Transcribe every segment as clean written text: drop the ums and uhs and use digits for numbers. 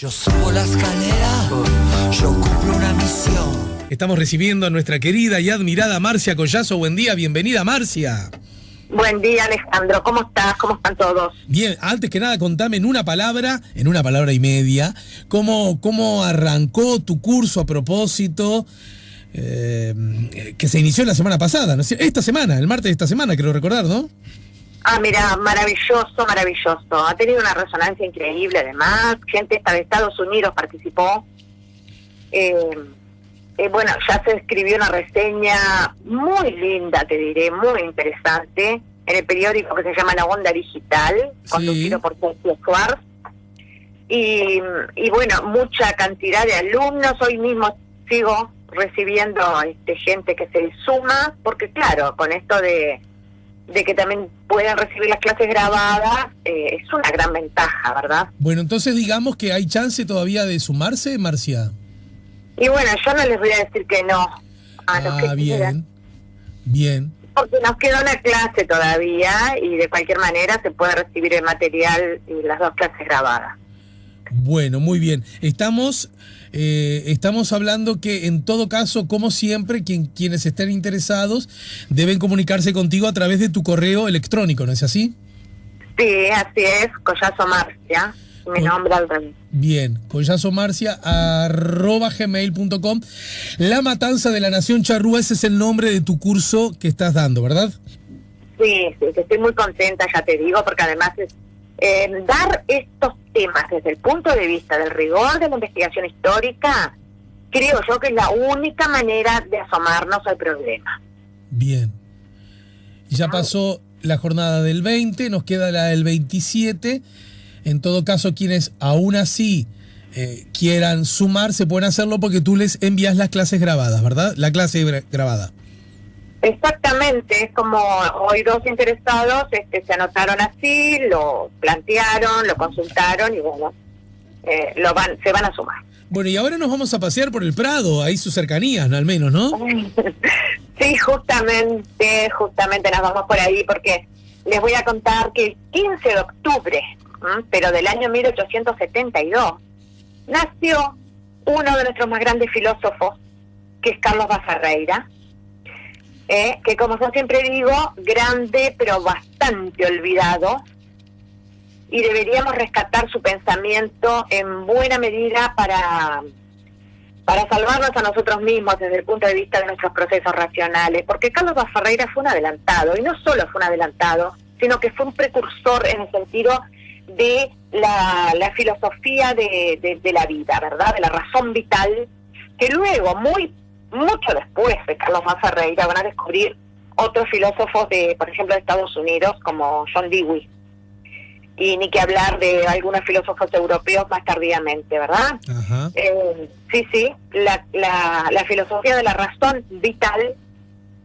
Yo subo la escalera, yo cumplo una misión. Estamos recibiendo a nuestra querida y admirada Marcia Collazo. Buen día, bienvenida Marcia. Buen día, Alejandro. ¿Cómo estás? ¿Cómo están todos? Bien, antes que nada, contame en una palabra y media, cómo arrancó tu curso a propósito, que se inició la semana pasada, ¿no? Esta semana, el martes de esta semana, quiero recordar, ¿no? Ah, mira, maravilloso, maravilloso. Ha tenido una resonancia increíble, además. Gente hasta de Estados Unidos participó. Bueno, ya se escribió una reseña muy linda, te diré, muy interesante, en el periódico que se llama La Onda Digital, conducido por Sergio Schwartz. Y bueno, mucha cantidad de alumnos. Hoy mismo sigo recibiendo gente que se suma, porque claro, con esto de que también puedan recibir las clases grabadas, es una gran ventaja, ¿verdad? Bueno, entonces digamos que hay chance todavía de sumarse, Marcia. Y bueno, yo no les voy a decir que no. Bien. Porque nos queda una clase todavía y de cualquier manera se puede recibir el material y las dos clases grabadas. Bueno, muy bien. Estamos hablando que en todo caso, como siempre, quienes estén interesados deben comunicarse contigo a través de tu correo electrónico, ¿no es así? Sí, así es, Collazo Marcia, mi nombre al revés. Bien, collazomarcia@gmail.com. La Matanza de la Nación Charrúa, ese es el nombre de tu curso que estás dando, ¿verdad? Sí, estoy muy contenta, ya te digo, porque además es dar estos temas desde el punto de vista del rigor de la investigación histórica, creo yo que es la única manera de asomarnos al problema. Bien. Ya pasó la jornada del 20, nos queda la del 27. En todo caso, quienes aún así quieran sumarse pueden hacerlo porque tú les envías las clases grabadas, ¿verdad? La clase grabada. Exactamente, es como hoy dos interesados se anotaron así, lo plantearon, lo consultaron y bueno, se van a sumar. Bueno, y ahora nos vamos a pasear por el Prado, ahí sus cercanías, ¿no? Al menos, ¿no? Sí, justamente nos vamos por ahí porque les voy a contar que el 15 de octubre, pero del año 1872, nació uno de nuestros más grandes filósofos, que es Carlos Basarreira, que como yo siempre digo, grande pero bastante olvidado, y deberíamos rescatar su pensamiento en buena medida para salvarnos a nosotros mismos desde el punto de vista de nuestros procesos racionales, porque Carlos Basarreira fue un adelantado, y no solo fue un adelantado, sino que fue un precursor en el sentido de la filosofía de la vida, ¿verdad? De la razón vital, que luego, mucho después de Carlos Basarreira, van a descubrir otros filósofos por ejemplo, de Estados Unidos, como John Dewey, y ni que hablar de algunos filósofos europeos más tardíamente, ¿verdad? Ajá. Sí, la filosofía de la razón vital,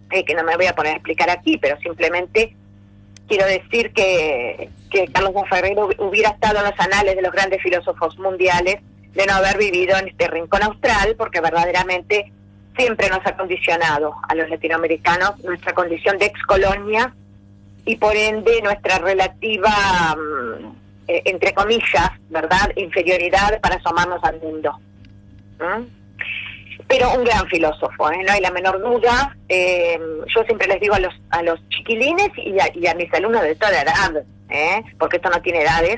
que no me voy a poner a explicar aquí, pero simplemente quiero decir que Carlos Basarreira hubiera estado en los anales de los grandes filósofos mundiales de no haber vivido en este rincón austral, porque verdaderamente siempre nos ha condicionado a los latinoamericanos nuestra condición de excolonia y por ende nuestra relativa, entre comillas, ¿verdad?, inferioridad para asomarnos al mundo. Pero un gran filósofo, no hay la menor duda. Yo siempre les digo a los chiquilines y a mis alumnos de toda edad, porque esto no tiene edades,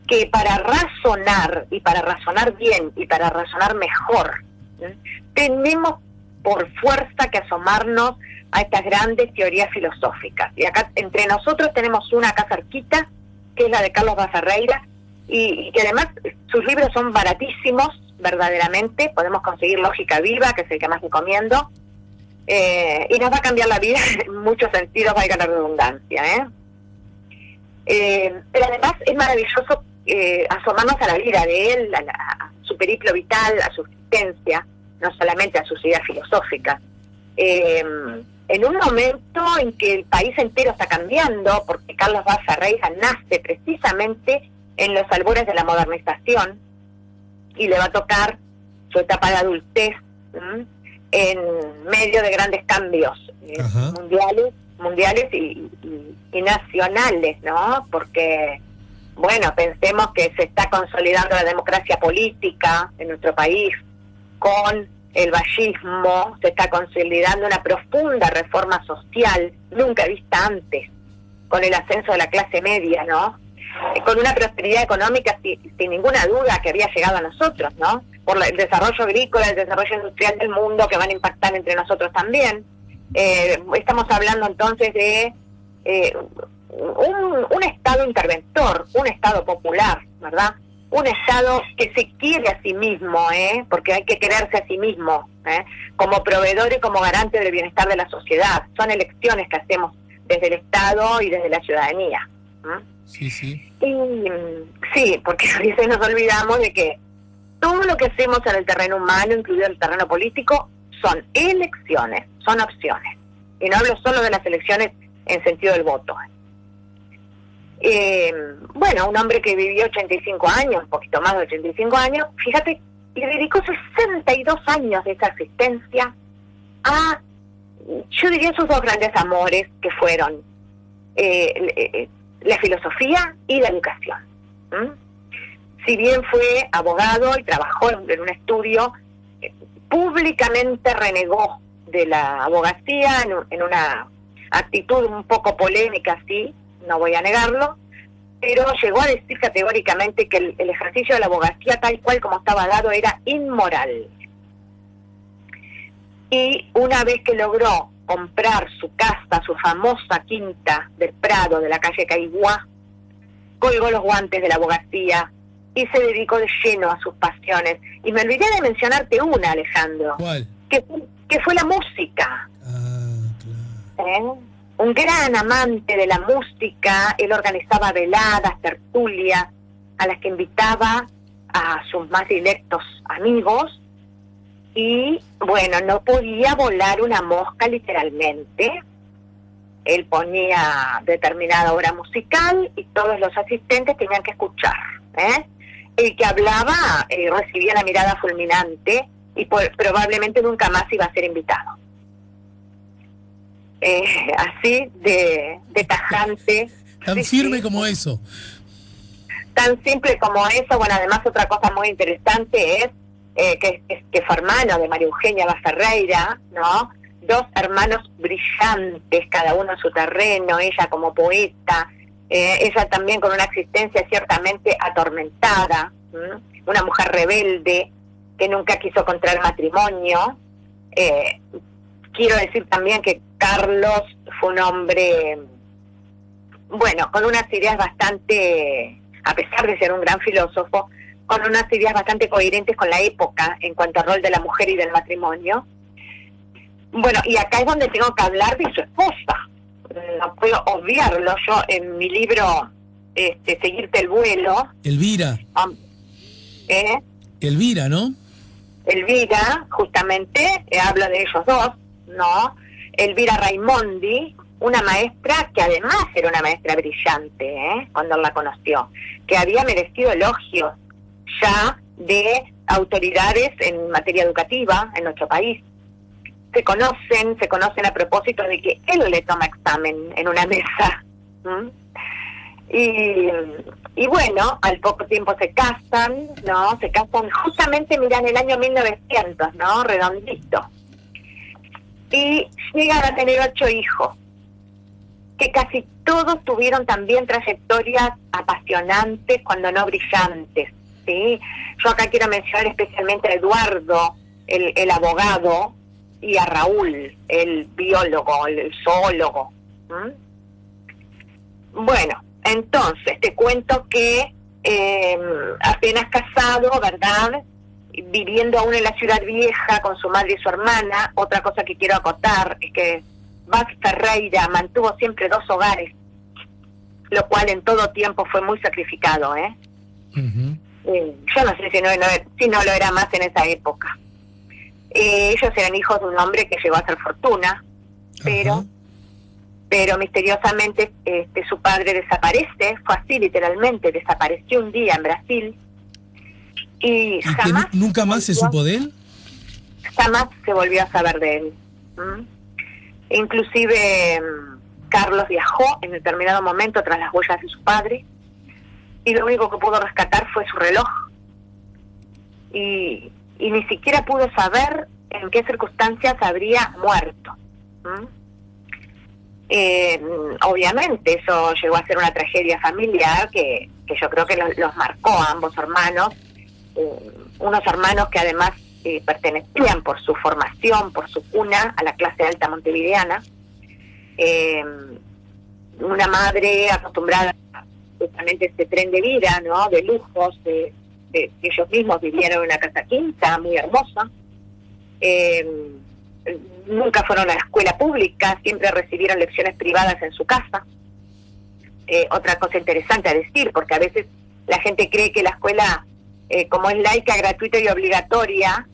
que para razonar, y para razonar bien, y para razonar mejor, tenemos por fuerza que asomarnos a estas grandes teorías filosóficas. Y acá entre nosotros tenemos una acá cerquita, que es la de Carlos Basarreira, y que además sus libros son baratísimos, verdaderamente. Podemos conseguir Lógica Viva, que es el que más recomiendo, y nos va a cambiar la vida en muchos sentidos, valga la redundancia. Pero además es maravilloso asomarnos a la vida de él, a su periplo vital, a su existencia, no solamente a sus ideas filosóficas. En un momento en que el país entero está cambiando, porque Carlos Basarreira nace precisamente en los albores de la modernización, y le va a tocar su etapa de adultez en medio de grandes cambios mundiales y nacionales, ¿no? Porque bueno, pensemos que se está consolidando la democracia política en nuestro país con el vallismo, se está consolidando una profunda reforma social, nunca vista antes, con el ascenso de la clase media, ¿no? Con una prosperidad económica sin ninguna duda que había llegado a nosotros, ¿no? Por el desarrollo agrícola, el desarrollo industrial del mundo que van a impactar entre nosotros también. Estamos hablando entonces de un Estado interventor, un Estado popular, ¿verdad? Un Estado que se quiere a sí mismo, porque hay que quererse a sí mismo, como proveedor y como garante del bienestar de la sociedad. Son elecciones que hacemos desde el Estado y desde la ciudadanía. Sí, sí. Y, sí, porque a veces nos olvidamos de que todo lo que hacemos en el terreno humano, incluido el terreno político, son elecciones, son opciones. Y no hablo solo de las elecciones en sentido del voto. Bueno, un hombre que vivió 85 años, un poquito más de 85 años, fíjate, le dedicó 62 años de esa existencia a, yo diría, sus dos grandes amores, que fueron la filosofía y la educación. Si bien fue abogado y trabajó en un estudio, públicamente renegó de la abogacía en una actitud un poco polémica, sí, no voy a negarlo, pero llegó a decir categóricamente que el ejercicio de la abogacía tal cual como estaba dado era inmoral. Y una vez que logró comprar su casa, su famosa quinta del Prado de la calle Caiguá, colgó los guantes de la abogacía y se dedicó de lleno a sus pasiones. Y me olvidé de mencionarte una, Alejandro. ¿Cuál? Que fue la música. Claro. Un gran amante de la música, él organizaba veladas, tertulias, a las que invitaba a sus más directos amigos, y bueno, no podía volar una mosca literalmente. Él ponía determinada obra musical y todos los asistentes tenían que escuchar. El que hablaba recibía la mirada fulminante y probablemente nunca más iba a ser invitado. Así de tajante. Tan firme como eso. Tan simple como eso. Bueno, además otra cosa muy interesante es que fue hermano de María Eugenia Ferreira, ¿no? Dos hermanos brillantes, cada uno en su terreno, ella como poeta, ella también con una existencia ciertamente atormentada, una mujer rebelde que nunca quiso contraer matrimonio. Quiero decir también que Carlos fue un hombre, bueno, con unas ideas bastante, a pesar de ser un gran filósofo, con unas ideas bastante coherentes con la época en cuanto al rol de la mujer y del matrimonio. Bueno, y acá es donde tengo que hablar de su esposa. No puedo obviarlo. Yo en mi libro, Seguirte el vuelo... Elvira. Elvira, ¿no? Elvira, justamente, hablo de ellos dos, ¿no? Elvira Raimondi, una maestra que además era una maestra brillante, cuando él la conoció, que había merecido elogios ya de autoridades en materia educativa en nuestro país. Se conocen a propósito de que él le toma examen en una mesa. Y bueno, al poco tiempo se casan, ¿no? Se casan justamente, mirá, en el año 1900, ¿no? Redondito. Y llegan a tener 8 hijos, que casi todos tuvieron también trayectorias apasionantes, cuando no brillantes, ¿sí? Yo acá quiero mencionar especialmente a Eduardo, el abogado, y a Raúl, el biólogo, el zoólogo. Bueno, entonces te cuento que apenas casado, ¿verdad?, viviendo aún en la ciudad vieja con su madre y su hermana. Otra cosa que quiero acotar es que Vaz Ferreira mantuvo siempre 2 hogares, lo cual en todo tiempo fue muy sacrificado, yo no sé si no lo era más en esa época. Ellos eran hijos de un hombre que llegó a hacer fortuna, pero misteriosamente su padre desaparece, fue así literalmente, desapareció un día en Brasil, y jamás... ¿Nunca más se supo de él? Jamás se volvió a saber de él. Inclusive Carlos viajó en determinado momento tras las huellas de su padre, y lo único que pudo rescatar fue su reloj. Y ni siquiera pudo saber en qué circunstancias habría muerto. Obviamente eso llegó a ser una tragedia familiar que yo creo que los marcó a ambos hermanos, unos hermanos que además pertenecían por su formación, por su cuna, a la clase alta montevideana, una madre acostumbrada justamente a este tren de vida, ¿no?, de lujos, ellos mismos vivieron en una casa quinta muy hermosa, nunca fueron a la escuela pública, siempre recibieron lecciones privadas en su casa. Otra cosa interesante a decir, porque a veces la gente cree que la escuela, como es laica, gratuita y obligatoria,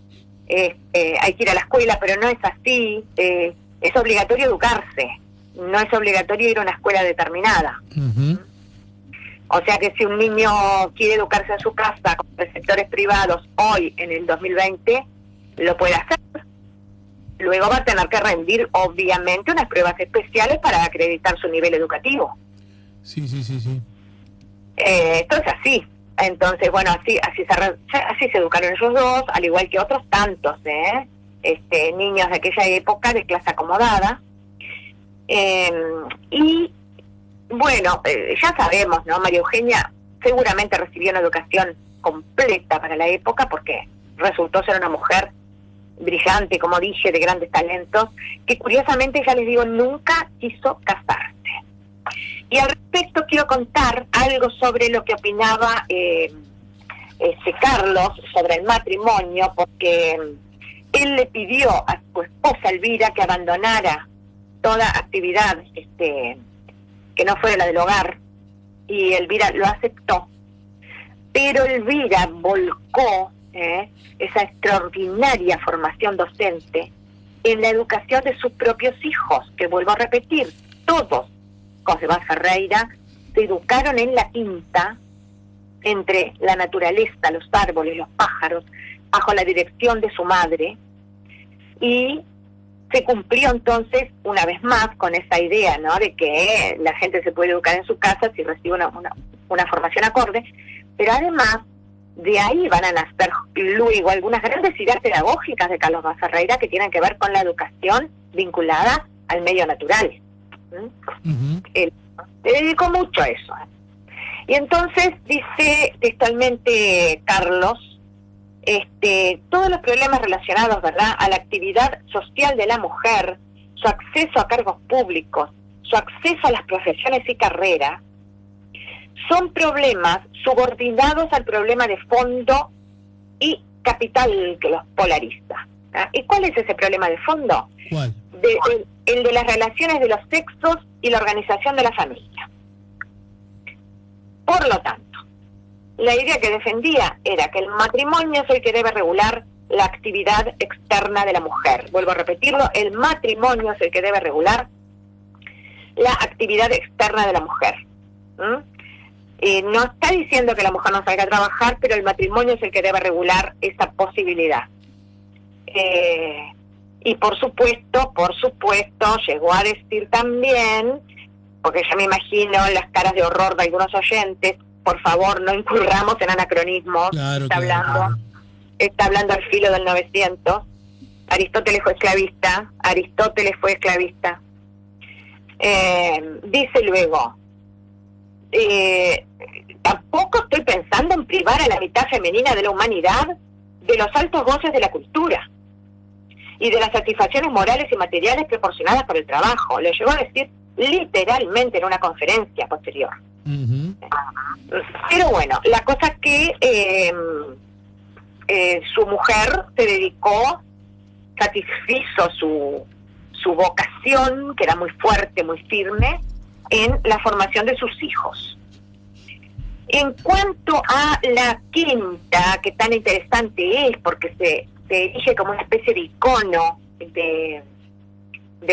hay que ir a la escuela, pero no es así. Es obligatorio educarse, no es obligatorio ir a una escuela determinada. Uh-huh. O sea que si un niño quiere educarse en su casa con preceptores privados hoy, en el 2020, lo puede hacer. Luego va a tener que rendir, obviamente, unas pruebas especiales para acreditar su nivel educativo. Sí. Esto es así. Entonces, bueno, así se educaron ellos dos, al igual que otros tantos, niños de aquella época de clase acomodada. Y, bueno, ya sabemos, ¿no? María Eugenia seguramente recibió una educación completa para la época porque resultó ser una mujer brillante, como dije, de grandes talentos, que curiosamente, ya les digo, nunca quiso casarse. Y al respecto quiero contar algo sobre lo que opinaba Carlos sobre el matrimonio, porque él le pidió a su esposa Elvira que abandonara toda actividad que no fuera la del hogar, y Elvira lo aceptó, pero Elvira volcó esa extraordinaria formación docente en la educación de sus propios hijos, que vuelvo a repetir, todos José Ferreira se educaron en la quinta, entre la naturaleza, los árboles, los pájaros, bajo la dirección de su madre, y se cumplió entonces una vez más con esa idea, ¿no?, de que la gente se puede educar en su casa si recibe una formación acorde, pero además de ahí van a nacer luego algunas grandes ideas pedagógicas de Carlos Ferreira que tienen que ver con la educación vinculada al medio natural. Uh-huh. Él se dedicó mucho a eso. Y entonces dice textualmente Carlos, todos los problemas relacionados, ¿verdad?, a la actividad social de la mujer, su acceso a cargos públicos, su acceso a las profesiones y carreras, son problemas subordinados al problema de fondo y capital que los polariza. ¿Y cuál es ese problema de fondo? ¿Cuál? El de las relaciones de los sexos y la organización de la familia. Por lo tanto, la idea que defendía era que el matrimonio es el que debe regular la actividad externa de la mujer. Vuelvo a repetirlo, el matrimonio es el que debe regular la actividad externa de la mujer. No está diciendo que la mujer no salga a trabajar, pero el matrimonio es el que debe regular esa posibilidad. Y por supuesto, llegó a decir también, porque ya me imagino las caras de horror de algunos oyentes, por favor, no incurramos en anacronismos. Claro. Está hablando al filo del 900. Aristóteles fue esclavista. Dice luego, tampoco estoy pensando en privar a la mitad femenina de la humanidad de los altos goces de la cultura y de las satisfacciones morales y materiales proporcionadas por el trabajo. Lo llegó a decir literalmente en una conferencia posterior. Uh-huh. Pero bueno, la cosa es que su mujer se dedicó, satisfizo su vocación, que era muy fuerte, muy firme, en la formación de sus hijos. En cuanto a la quinta, que tan interesante es, porque se erige como una especie de icono de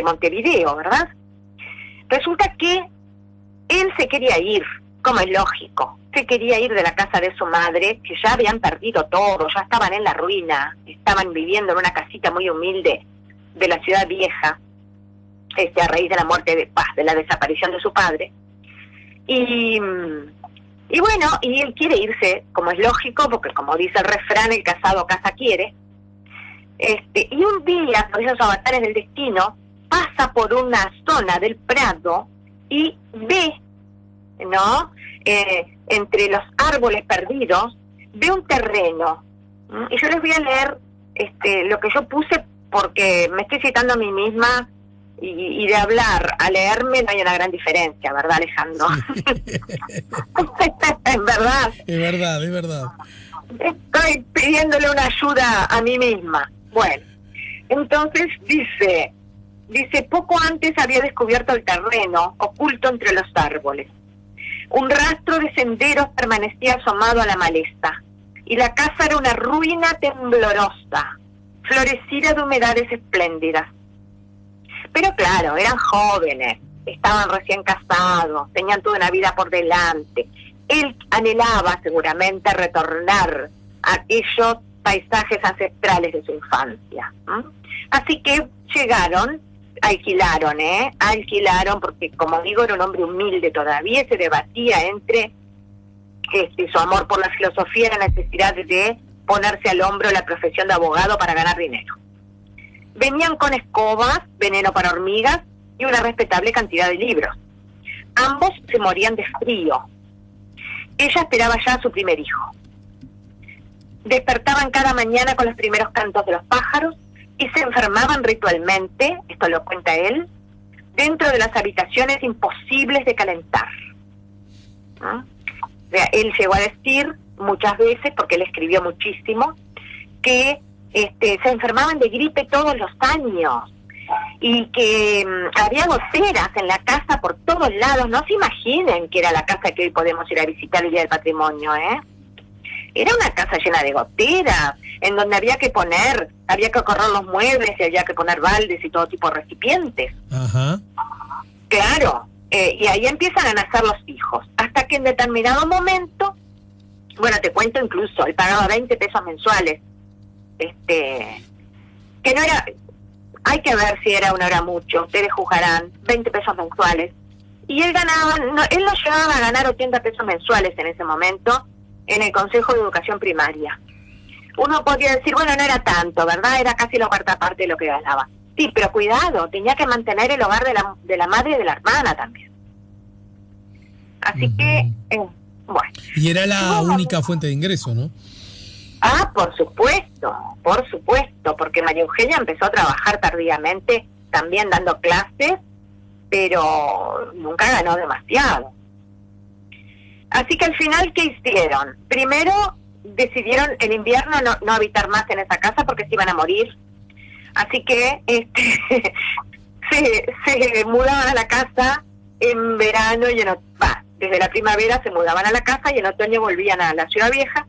Montevideo, ¿verdad? Resulta que él se quería ir, como es lógico, se quería ir de la casa de su madre, que ya habían perdido todo, ya estaban en la ruina, estaban viviendo en una casita muy humilde de la ciudad vieja, a raíz de la muerte de la desaparición de su padre. Y Y bueno, y él quiere irse, como es lógico, porque como dice el refrán, el casado casa quiere. Y un día, por esos avatares del destino, pasa por una zona del Prado y ve, ¿no? Entre los árboles perdidos, ve un terreno. Y yo les voy a leer lo que yo puse, porque me estoy citando a mí misma, y de hablar a leerme no hay una gran diferencia, ¿verdad, Alejandro? Es verdad. Es verdad, es verdad. Estoy pidiéndole una ayuda a mí misma. Bueno, entonces dice, poco antes había descubierto el terreno oculto entre los árboles. Un rastro de senderos permanecía asomado a la maleza, y la casa era una ruina temblorosa, florecida de humedades espléndidas. Pero claro, eran jóvenes, estaban recién casados, tenían toda una vida por delante. Él anhelaba seguramente retornar a aquellos paisajes ancestrales de su infancia. Así que alquilaron, porque como digo, era un hombre humilde todavía, se debatía entre su amor por la filosofía y la necesidad de ponerse al hombro la profesión de abogado para ganar dinero. Venían con escobas, veneno para hormigas y una respetable cantidad de libros. Ambos se morían de frío. Ella esperaba ya a su primer hijo. Despertaban cada mañana con los primeros cantos de los pájaros y se enfermaban ritualmente, esto lo cuenta él, dentro de las habitaciones imposibles de calentar. O sea, él llegó a decir muchas veces, porque él escribió muchísimo, que se enfermaban de gripe todos los años y que había goteras en la casa por todos lados. No se imaginen que era la casa que hoy podemos ir a visitar el Día del Patrimonio, Era una casa llena de goteras, en donde había que correr los muebles y había que poner baldes y todo tipo de recipientes. Ajá. Claro, y ahí empiezan a nacer los hijos, hasta que en determinado momento, bueno, te cuento incluso, él pagaba 20 pesos mensuales, que no era, hay que ver si era o no era mucho, ustedes juzgarán, 20 pesos mensuales, y él no llegaba a ganar 80 pesos mensuales en ese momento, en el Consejo de Educación Primaria. Uno podría decir, bueno, no era tanto, ¿verdad? Era casi la cuarta parte de lo que ganaba. Sí, pero cuidado, tenía que mantener el hogar de la madre y de la hermana también. Así que, bueno. Y era la única fuente de ingreso, ¿no? Ah, por supuesto, porque María Eugenia empezó a trabajar tardíamente, también dando clases, pero nunca ganó demasiado. Así que al final, ¿qué hicieron? Primero decidieron en invierno no habitar más en esa casa porque se iban a morir. Así que se mudaban a la casa en verano y desde la primavera se mudaban a la casa y en otoño volvían a la Ciudad Vieja.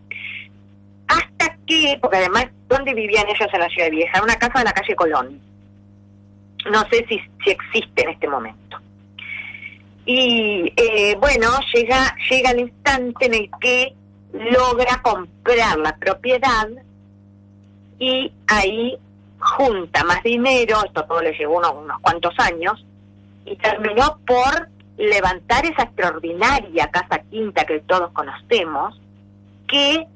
Hasta que, porque además, ¿dónde vivían ellos en la Ciudad Vieja? En una casa de la calle Colón. No sé si existe en este momento. Y bueno, llega el instante en el que logra comprar la propiedad y ahí junta más dinero, esto todo le llevó unos cuantos años, y terminó por levantar esa extraordinaria casa quinta que todos conocemos, que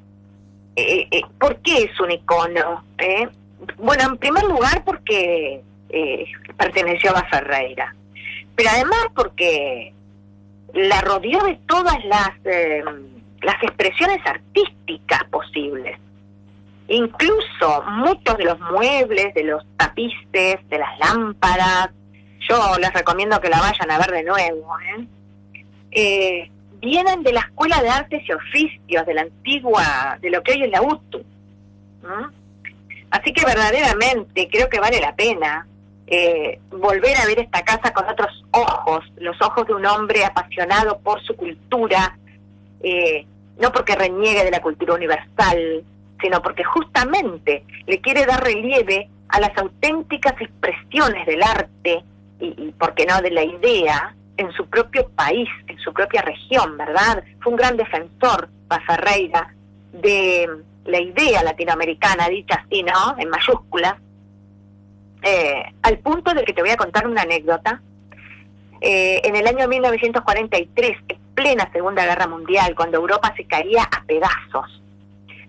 ¿por qué es un icono? Bueno, en primer lugar porque perteneció a Ferreira, pero además porque la rodeó de todas las expresiones artísticas posibles. Incluso muchos de los muebles, de los tapices, de las lámparas, yo les recomiendo que la vayan a ver de nuevo, vienen de la Escuela de Artes y Oficios, de la antigua, de lo que hoy es la UTU. Así que verdaderamente creo que vale la pena volver a ver esta casa con otros ojos, los ojos de un hombre apasionado por su cultura, no porque reniegue de la cultura universal, sino porque justamente le quiere dar relieve a las auténticas expresiones del arte y por qué no, de la idea en su propio país, en su propia región, ¿verdad? Fue un gran defensor, Ferreira, de la idea latinoamericana, dicha así, ¿no?, en mayúsculas, al punto de que te voy a contar una anécdota. En el año 1943, en plena Segunda Guerra Mundial, cuando Europa se caía a pedazos.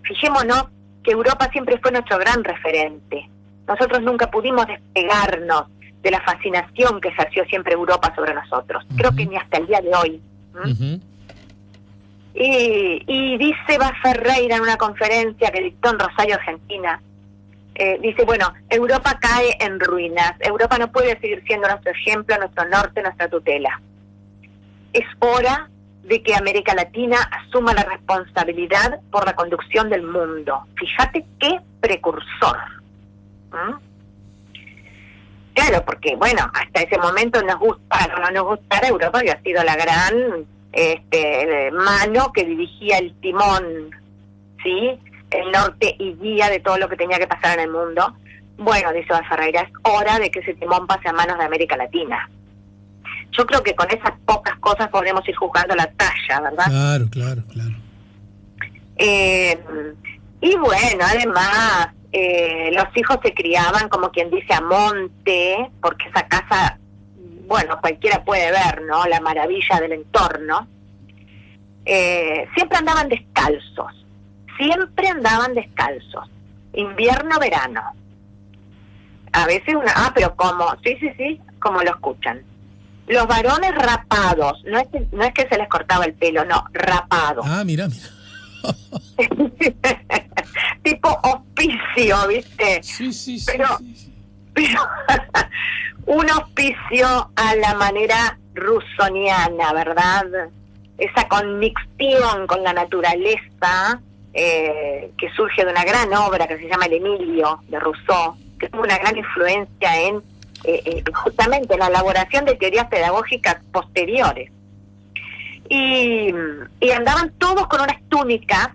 Fijémonos que Europa siempre fue nuestro gran referente. Nosotros nunca pudimos despegarnos de la fascinación que ejerció siempre Europa sobre nosotros. Creo que ni hasta el día de hoy. Y dice Bas Ferreira en una conferencia que dictó en Rosario, Argentina, dice, bueno, Europa cae en ruinas. Europa no puede seguir siendo nuestro ejemplo, nuestro norte, nuestra tutela. Es hora de que América Latina asuma la responsabilidad por la conducción del mundo. Fíjate qué precursor. Claro, porque bueno, hasta ese momento nos gustara o no nos gustara, Europa había sido la gran mano que dirigía el timón, ¿sí? El norte y guía de todo lo que tenía que pasar en el mundo. Bueno, dice Bas Ferreira, es hora de que ese timón pase a manos de América Latina. Yo creo que con esas pocas cosas podremos ir jugando la talla, ¿verdad? Claro. Y bueno, además, los hijos se criaban, como quien dice, a monte, porque esa casa, bueno, cualquiera puede ver, ¿no? La maravilla del entorno. Siempre andaban descalzos. Invierno, verano. A veces pero como, sí, como lo escuchan. Los varones rapados, no es que se les cortaba el pelo, no, rapados. Mira. Tipo hospicio, ¿viste? Sí. Pero un hospicio a la manera rusoniana, ¿verdad? Esa conexión con la naturaleza que surge de una gran obra que se llama El Emilio, de Rousseau, que tuvo una gran influencia en justamente en la elaboración de teorías pedagógicas posteriores. Y andaban todos con unas túnicas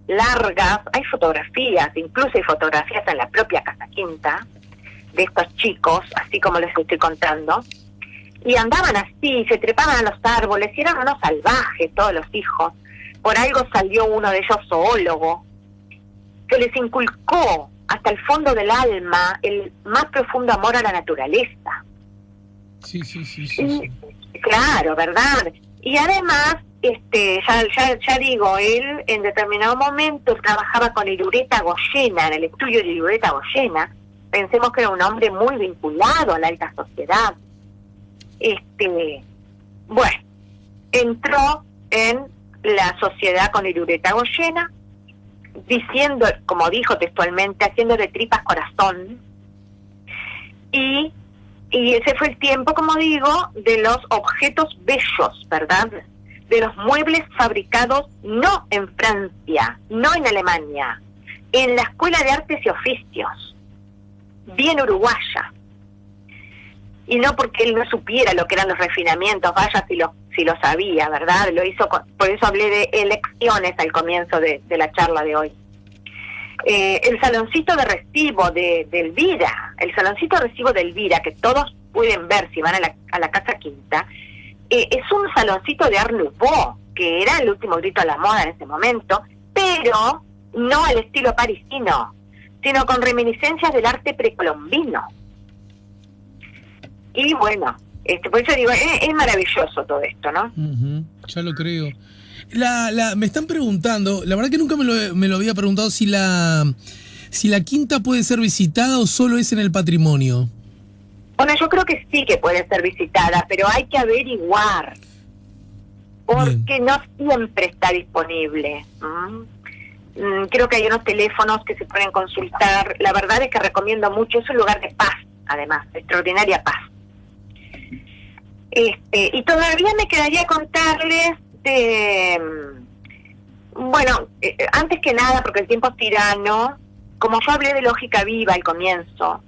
largas, hay fotografías, incluso hay fotografías en la propia Casa Quinta, de estos chicos, así como les estoy contando, y andaban así, se trepaban a los árboles, y eran unos salvajes todos los hijos. Por algo salió uno de ellos zoólogo, que les inculcó hasta el fondo del alma el más profundo amor a la naturaleza. Sí. Claro, ¿verdad? Y además, ya digo, él en determinado momento trabajaba con Irureta Goyena, en el estudio de Irureta Goyena. Pensemos que era un hombre muy vinculado a la alta sociedad. Bueno, entró en la sociedad con Irureta Goyena, diciendo, como dijo textualmente, haciéndole tripas corazón, y ese fue el tiempo, como digo, de los objetos bellos, ¿verdad? De los muebles fabricados no en Francia, no en Alemania, en la Escuela de Artes y Oficios, bien uruguaya. Y no porque él no supiera lo que eran los refinamientos, vaya si lo sabía, ¿verdad? Lo hizo por eso hablé de elecciones al comienzo de la charla de hoy. El saloncito de recibo de Elvira, que todos pueden ver si van a la Casa Quinta, es un saloncito de Art Nouveau, que era el último grito a la moda en ese momento, pero no al estilo parisino, sino con reminiscencias del arte precolombino. Y bueno, por eso digo, es maravilloso todo esto, ¿no? Ya lo creo. Me están preguntando, la verdad que nunca me lo había preguntado, si la quinta puede ser visitada o solo es en el patrimonio. Bueno, yo creo que sí que puede ser visitada, pero hay que averiguar, porque no siempre está disponible. Creo que hay unos teléfonos que se pueden consultar. La verdad es que recomiendo mucho, es un lugar de paz, además, de extraordinaria paz. Y todavía me quedaría contarles antes que nada, porque el tiempo es tirano, como yo hablé de lógica viva al comienzo,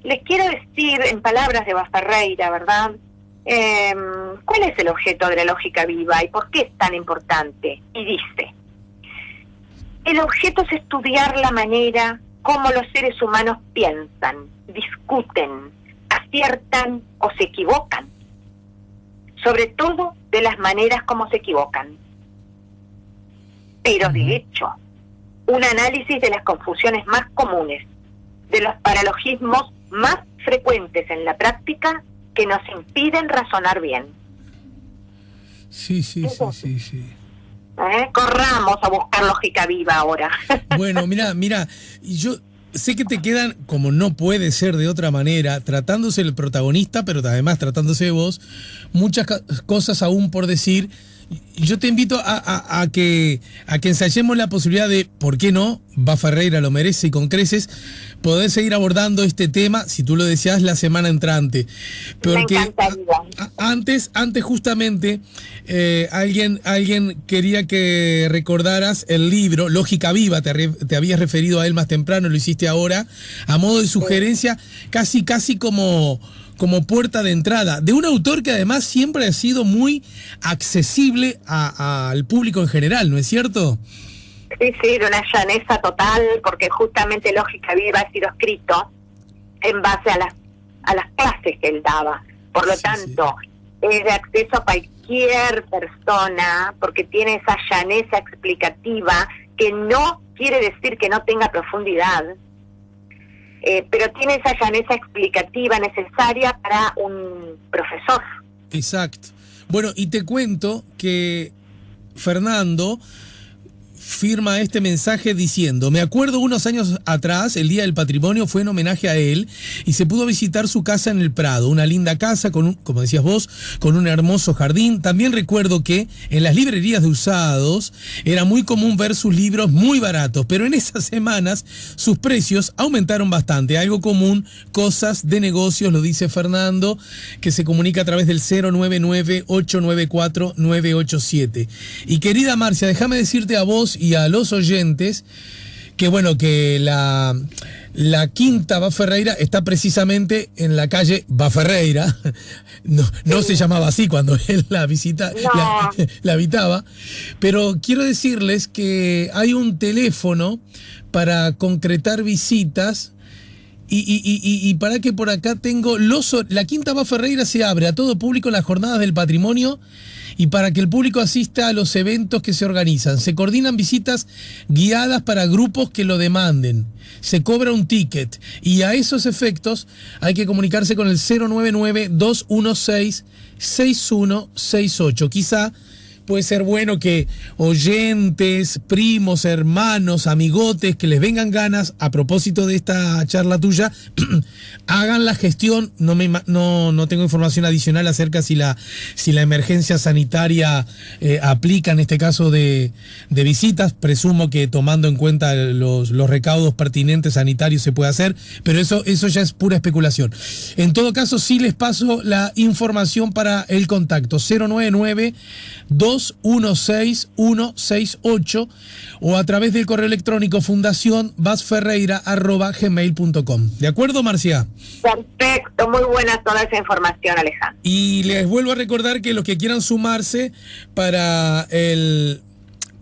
les quiero decir en palabras de Bas Ferreira, ¿verdad? ¿Cuál es el objeto de la lógica viva y por qué es tan importante? Y dice, el objeto es estudiar la manera como los seres humanos piensan, discuten, aciertan o se equivocan. Sobre todo de las maneras como se equivocan. Pero de hecho, un análisis de las confusiones más comunes, de los paralogismos más frecuentes en la práctica que nos impiden razonar bien. Sí. Corramos a buscar lógica viva ahora. Bueno, mira, y yo sé que te quedan, como no puede ser de otra manera, tratándose el protagonista, pero además tratándose de vos, muchas cosas aún por decir. Y yo te invito a que ensayemos la posibilidad de, ¿por qué no? Va Ferreira lo merece y con creces, poder seguir abordando este tema, si tú lo deseas, la semana entrante. Porque me encantaría. Antes justamente, alguien quería que recordaras el libro, Lógica Viva, te habías referido a él más temprano, lo hiciste ahora, a modo de sugerencia, casi como puerta de entrada, de un autor que además siempre ha sido muy accesible al público en general, ¿no es cierto? Sí, de una llaneza total, porque justamente Lógica Viva ha sido escrito en base a las clases que él daba. Por lo tanto, es de acceso a cualquier persona, porque tiene esa llaneza explicativa, que no quiere decir que no tenga profundidad, pero tiene esa llaneza explicativa necesaria para un profesor. Exacto. Bueno, y te cuento que Fernando firma este mensaje diciendo: me acuerdo unos años atrás, el Día del Patrimonio fue en homenaje a él y se pudo visitar su casa en el Prado, una linda casa con como decías vos, con un hermoso jardín. También recuerdo que en las librerías de usados era muy común ver sus libros muy baratos, pero en esas semanas sus precios aumentaron bastante, algo común, cosas de negocios, lo dice Fernando, que se comunica a través del 099-894-987. Y querida Marcia, déjame decirte a vos y a los oyentes que bueno, que la quinta Va Ferreira está precisamente en la calle Va Ferreira. No se llamaba así cuando él la habitaba, pero quiero decirles que hay un teléfono para concretar visitas. Y para que por acá tengo la Quinta Va Ferreira se abre a todo público en las jornadas del patrimonio y para que el público asista a los eventos que se organizan. Se coordinan visitas guiadas para grupos que lo demanden. Se cobra un ticket y a esos efectos hay que comunicarse con el 099-216-6168. Quizá puede ser bueno que oyentes, primos, hermanos, amigotes que les vengan ganas, a propósito de esta charla tuya, hagan la gestión. No tengo información adicional acerca si la emergencia sanitaria aplica en este caso de visitas. Presumo que tomando en cuenta los recaudos pertinentes sanitarios se puede hacer, pero eso ya es pura especulación. En todo caso, sí les paso la información para el contacto: 099-216-168 o a través del correo electrónico fundacionvasferreira@gmail.com. ¿De acuerdo, Marcia? Perfecto, muy buena toda esa información, Alejandro. Y les vuelvo a recordar que los que quieran sumarse para el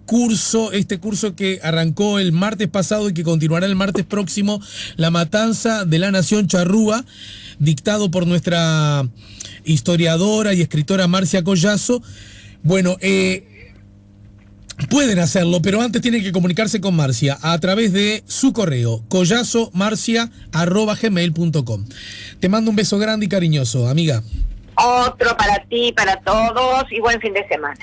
curso, este curso que arrancó el martes pasado y que continuará el martes próximo, La Matanza de la Nación Charrúa, dictado por nuestra historiadora y escritora Marcia Collazo. Bueno, pueden hacerlo, pero antes tienen que comunicarse con Marcia a través de su correo, collazomarcia@gmail.com. Te mando un beso grande y cariñoso, amiga. Otro para ti, para todos, y buen fin de semana.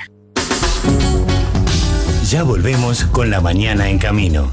Ya volvemos con La Mañana en Camino.